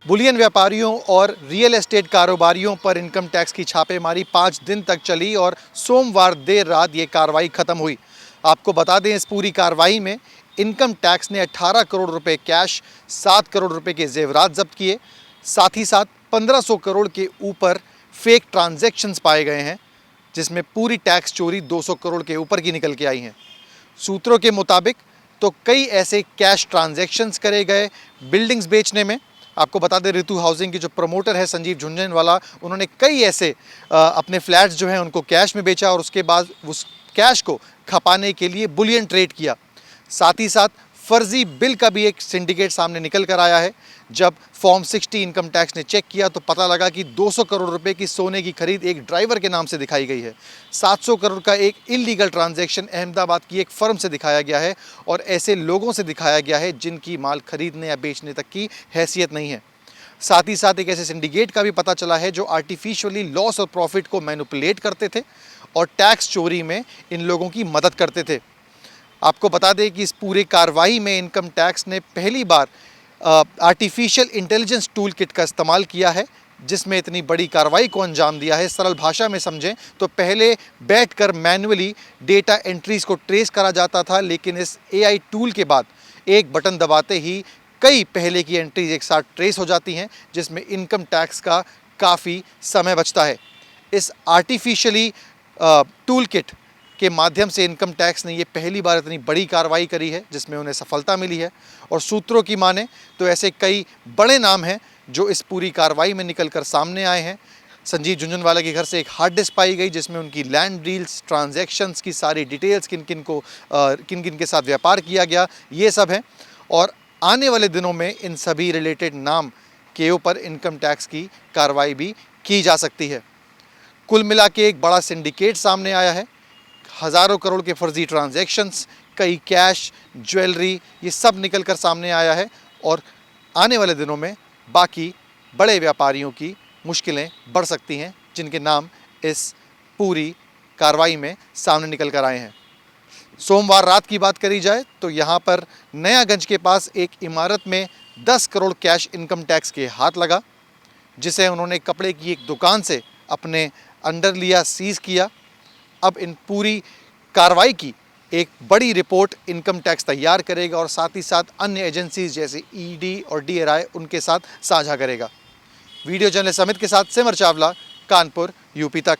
Boolean व्यापारियों और real estate कारोबारियों पर इनकम टैक्स की छापेमारी 5 दिन तक चली और सोमवार देर रात ये कार्रवाई खत्म हुई। आपको बता दें, इस पूरी कार्रवाई में इनकम टैक्स ने 18 करोड़ रुपए कैश, 7 करोड़ रुपए के जेवरात जब्त किए। साथ ही साथ 1500 करोड़ के ऊपर फेक ट्रांजैक्शंस पाए गए हैं, जिसमें पूरी टैक्स चोरी 200 करोड़ के ऊपर की निकल के आई हैं। सूत्रों के मुताबिक तो कई ऐसे कैश ट्रांजैक्शंस करे गए बिल्डिंग्स बेचने में। आपको बता दें, ऋतु हाउसिंग के जो प्रमोटर है संजीव झुंझुनवाला, उन्होंने कई ऐसे अपने फ्लैट्स जो हैं उनको कैश में बेचा और उसके बाद उस कैश को खपाने के लिए बुलियन ट्रेड किया। साथ ही साथ फर्जी बिल का भी एक सिंडिकेट सामने निकल कर आया है। जब फॉर्म 60 इनकम टैक्स ने चेक किया तो पता लगा कि 200 करोड़ रुपए की सोने की खरीद एक ड्राइवर के नाम से दिखाई गई है। 700 करोड़ का एक इलीगल ट्रांजैक्शन अहमदाबाद की एक फर्म से दिखाया गया है और ऐसे लोगों से दिखाया गया है जिनकी माल खरीदने या बेचने तक की हैसियत नहीं है। साथ ही साथ एक ऐसे सिंडिकेट का भी पता चला है जो आर्टिफिशियली लॉस और प्रॉफिट को मैनिपुलेट करते थे और टैक्स चोरी में इन लोगों की मदद करते थे। आपको बता दें कि इस पूरे कार्रवाई में इनकम टैक्स ने पहली बार आर्टिफिशियल इंटेलिजेंस टूल किट का इस्तेमाल किया है, जिसमें इतनी बड़ी कार्रवाई को अंजाम दिया है। सरल भाषा में समझें तो पहले बैठकर मैन्युअली डेटा एंट्रीज को ट्रेस करा जाता था, लेकिन इस एआई टूल के बाद एक बटन दबाते ही कई पहले की एंट्रीज एक साथ ट्रेस हो जाती हैं, जिसमें इनकम टैक्स का काफ़ी समय बचता है। इस आर्टिफिशियली टूल किट के माध्यम से इनकम टैक्स ने ये पहली बार इतनी बड़ी कार्रवाई करी है जिसमें उन्हें सफलता मिली है। और सूत्रों की माने तो ऐसे कई बड़े नाम हैं जो इस पूरी कार्रवाई में निकलकर सामने आए हैं। संजीव झुंझुनवाला के घर से एक हार्ड डिस्क पाई गई जिसमें उनकी लैंड डील्स, ट्रांजैक्शंस की सारी डिटेल्स, किन किन के साथ व्यापार किया गया, ये सब है। और आने वाले दिनों में इन सभी रिलेटेड नाम के ऊपर इनकम टैक्स की कार्रवाई भी की जा सकती है। कुल मिला के एक बड़ा सिंडिकेट सामने आया है। हज़ारों करोड़ के फर्जी ट्रांजैक्शंस, कई कैश, ज्वेलरी, ये सब निकल कर सामने आया है और आने वाले दिनों में बाकी बड़े व्यापारियों की मुश्किलें बढ़ सकती हैं, जिनके नाम इस पूरी कार्रवाई में सामने निकल कर आए हैं। सोमवार रात की बात करी जाए तो यहाँ पर नयागंज के पास एक इमारत में 10 करोड़ कैश इनकम टैक्स के हाथ लगा, जिसे उन्होंने कपड़े की एक दुकान से अपने अंडर लिया, सीज़ किया। अब इन पूरी कार्रवाई की एक बड़ी रिपोर्ट इनकम टैक्स तैयार करेगा और साथ ही साथ अन्य एजेंसीज जैसे ईडी और डीआरआई उनके साथ साझा करेगा। वीडियो जर्नलिस्ट अमित के साथ सिमर चावला, कानपुर, यूपी तक।